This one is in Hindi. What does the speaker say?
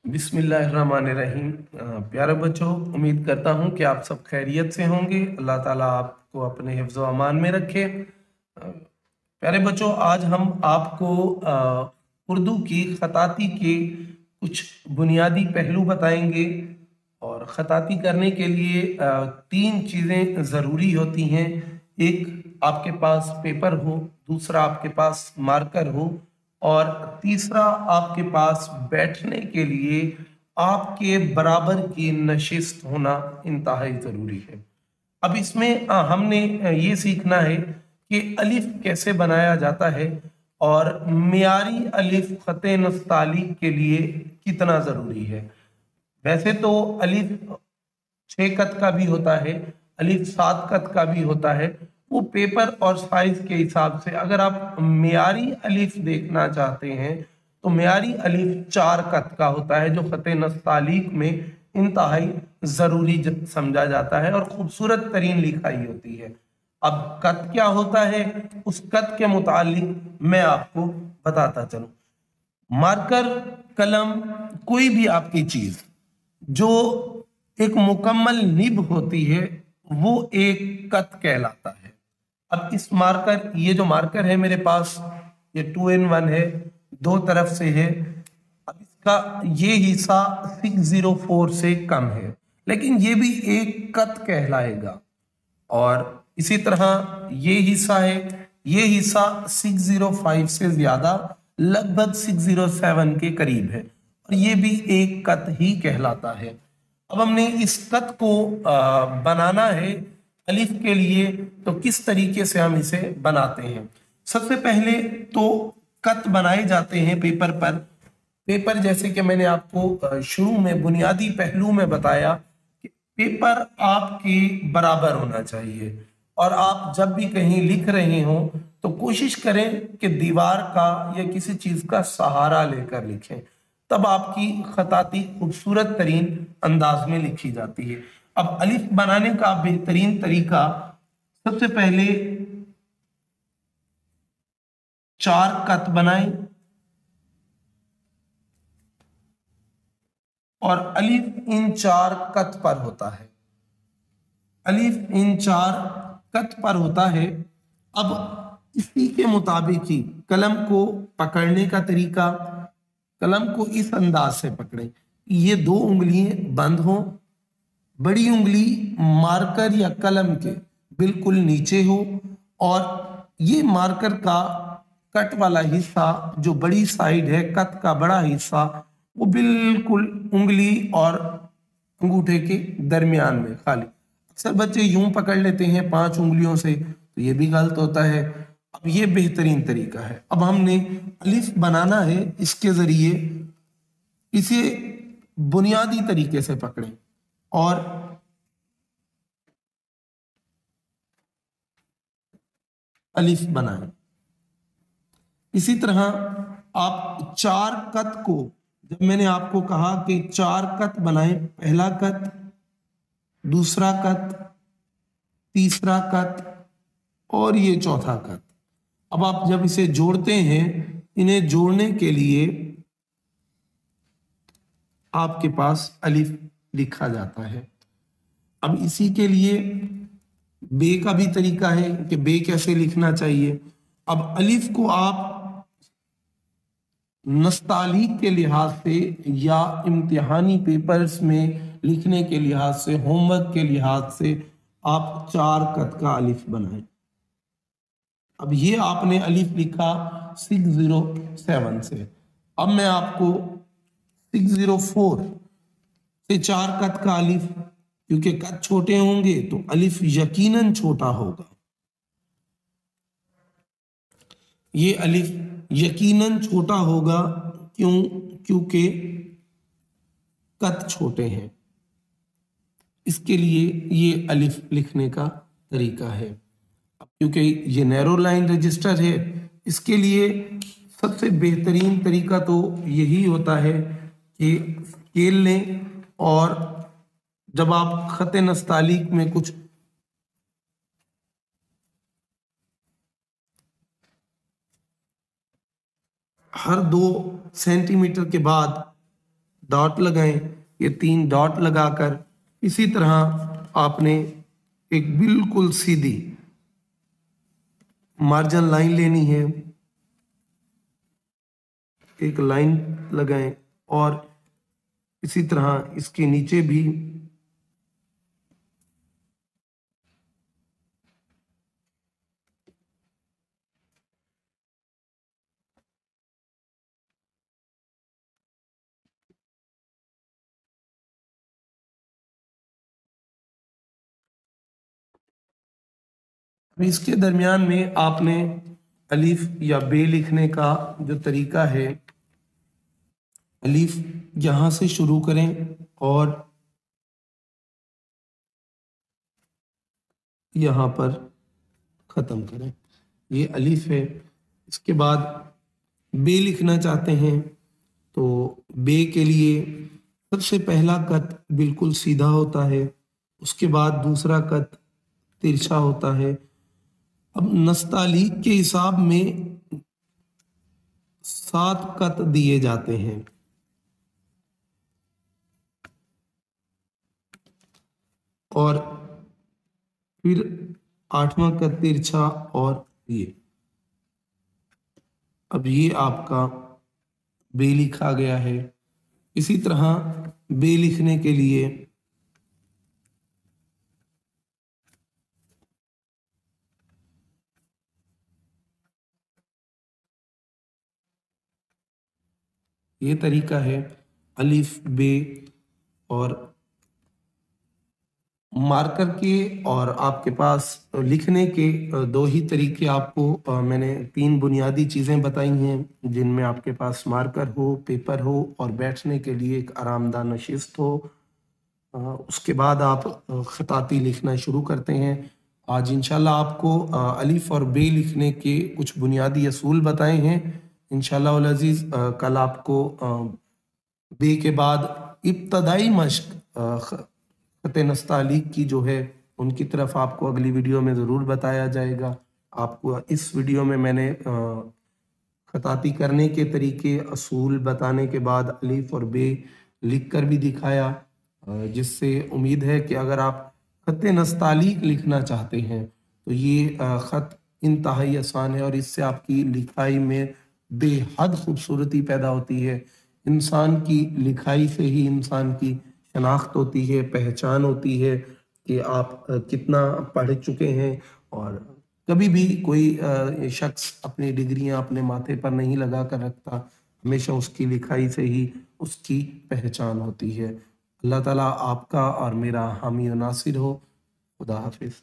बिस्मिल्लाहिर्रहमानिर्रहीम। प्यारे बच्चों, उम्मीद करता हूँ कि आप सब खैरियत से होंगे। अल्लाह ताला आपको अपने हिफ्ज़ व अमान में रखे। प्यारे बच्चों, आज हम आपको उर्दू की ख़ताती के कुछ बुनियादी पहलू बताएंगे। और ख़ताती करने के लिए तीन चीज़ें ज़रूरी होती हैं। एक, आपके पास पेपर हो। दूसरा, आपके पास मार्कर हो। और तीसरा, आपके पास बैठने के लिए आपके बराबर की नशिस्त होना इंतहाई ज़रूरी है। अब इसमें हमने ये सीखना है कि अलिफ कैसे बनाया जाता है और मियारी अलिफ ख़त नस्तालीक के लिए कितना ज़रूरी है। वैसे तो अलिफ 6 कत का भी होता है, अलिफ 7 कत का भी होता है। वो पेपर और साइज के हिसाब से, अगर आप मियारी अलिफ देखना चाहते हैं तो मियारी अलिफ 4 कत का होता है, जो ख़त नस्तालीक में इंतहाई ज़रूरी समझा जाता है और खूबसूरत तरीन लिखाई होती है। अब कत क्या होता है, उस कत के मुतालिक मैं आपको बताता चलूं। मार्कर, कलम, कोई भी आपकी चीज जो एक मुकम्मल निब होती है, वो एक कत कहलाता है। अब इस मार्कर, ये जो मार्कर है मेरे पास, ये 2in1 है, दो तरफ से है। अब इसका ये हिस्सा 604 से कम है, लेकिन ये भी एक कत कहलाएगा। और इसी तरह ये हिस्सा है, ये हिस्सा 605 से ज्यादा, लगभग 607 के करीब है, और ये भी एक कत ही कहलाता है। अब हमने इस कत को बनाना है अलिफ के लिए, तो किस तरीके से हम इसे बनाते हैं। सबसे पहले तो कत बनाए जाते हैं पेपर पर। पेपर, जैसे कि मैंने आपको शुरू में बुनियादी पहलू में बताया कि पेपर आपके बराबर होना चाहिए। और आप जब भी कहीं लिख रहे हो तो कोशिश करें कि दीवार का या किसी चीज का सहारा लेकर लिखें, तब आपकी खताती खूबसूरत तरीन अंदाज में लिखी जाती है। अब अलिफ बनाने का बेहतरीन तरीका, सबसे पहले 4 कत बनाएं और अलिफ इन 4 कत पर होता है। अलिफ इन 4 कत पर होता है। अब इसी के मुताबिक ही कलम को पकड़ने का तरीका, कलम को इस अंदाज से पकड़ें, ये दो उंगलियां बंद हों, बड़ी उंगली मार्कर या कलम के बिल्कुल नीचे हो, और ये मार्कर का कट वाला हिस्सा, जो बड़ी साइड है, कत का बड़ा हिस्सा, वो बिल्कुल उंगली और अंगूठे के दरमियान में खाली। अक्सर बच्चे यूं पकड़ लेते हैं 5 उंगलियों से, तो ये भी गलत होता है। अब ये बेहतरीन तरीका है। अब हमने अलिफ बनाना है, इसके जरिए इसे बुनियादी तरीके से पकड़ें और अलिफ बनाएं। इसी तरह आप 4 कत को, जब मैंने आपको कहा कि 4 कत बनाएं, पहला कत, दूसरा कत, तीसरा कत और ये चौथा कत। अब आप जब इसे जोड़ते हैं, इन्हें जोड़ने के लिए आपके पास अलिफ लिखा जाता है। अब इसी के लिए बे का भी तरीका है कि बे कैसे लिखना चाहिए। अब अलिफ को आप नस्तालीक के लिहाज से या इम्तिहानी पेपर्स में लिखने के लिहाज से, होमवर्क के लिहाज से, आप 4 कत का अलिफ बनाएं। अब ये आपने अलिफ लिखा 607 से। अब मैं आपको 604 से 4 कत का अलिफ, क्योंकि कत छोटे होंगे तो अलिफ यकीनन छोटा होगा, ये अलिफ यकीनन छोटा होगा। क्यों? क्योंकि कत छोटे हैं, इसके लिए ये अलिफ लिखने का तरीका है। अब क्योंकि ये नैरो लाइन रजिस्टर है, इसके लिए सबसे बेहतरीन तरीका तो यही होता है कि स्केल लें, और जब आप खत नस्तालीक में कुछ हर 2 सेंटीमीटर के बाद डॉट लगाएं। ये 3 डॉट लगाकर इसी तरह आपने एक बिल्कुल सीधी मार्जिन लाइन लेनी है, एक लाइन लगाएं और इसी तरह इसके नीचे भी इसके दरमियान में आपने अलीफ या बे लिखने का जो तरीका है, अलीफ यहां से शुरू करें और यहां पर खत्म करें। ये अलीफ है। इसके बाद बे लिखना चाहते हैं तो बे के लिए सबसे पहला कत बिल्कुल सीधा होता है, उसके बाद दूसरा कत तिरछा होता है। अब नस्तालीक के हिसाब में 7 कत दिए जाते हैं और फिर 8वां कत तिरछा और ये। अब ये आपका बे लिखा गया है। इसी तरह बे लिखने के लिए ये तरीका है, अलिफ बे और मार्कर के और आपके पास लिखने के 2 ही तरीके आपको मैंने 3 बुनियादी चीज़ें बताई हैं, जिनमें आपके पास मार्कर हो, पेपर हो और बैठने के लिए एक आरामदाह नशिस्त हो। उसके बाद आप खताती लिखना शुरू करते हैं। आज इंशाल्लाह आपको अलिफ और बे लिखने के कुछ बुनियादी असूल बताए हैं। इंशाल्लाह उल अज़ीज़ कल आपको बे के बाद इब्तदाई मश्क खत नस्तालीक की जो है उनकी तरफ आपको अगली वीडियो में ज़रूर बताया जाएगा। आपको इस वीडियो में मैंने खताती करने के तरीके असूल बताने के बाद अलिफ और बे लिख कर भी दिखाया, जिससे उम्मीद है कि अगर आप खत नस्तालीक लिखना चाहते हैं तो ये ख़त इंतहाई आसान है और इससे आपकी लिखाई में बेहद खूबसूरती पैदा होती है। इंसान की लिखाई से ही इंसान की शनाख्त होती है, पहचान होती है कि आप कितना पढ़ चुके हैं। और कभी भी कोई शख्स अपनी डिग्रियां अपने माथे पर नहीं लगा कर रखता, हमेशा उसकी लिखाई से ही उसकी पहचान होती है। अल्लाह ताला आपका और मेरा हामी और नासिर हो। खुदा हाफिज।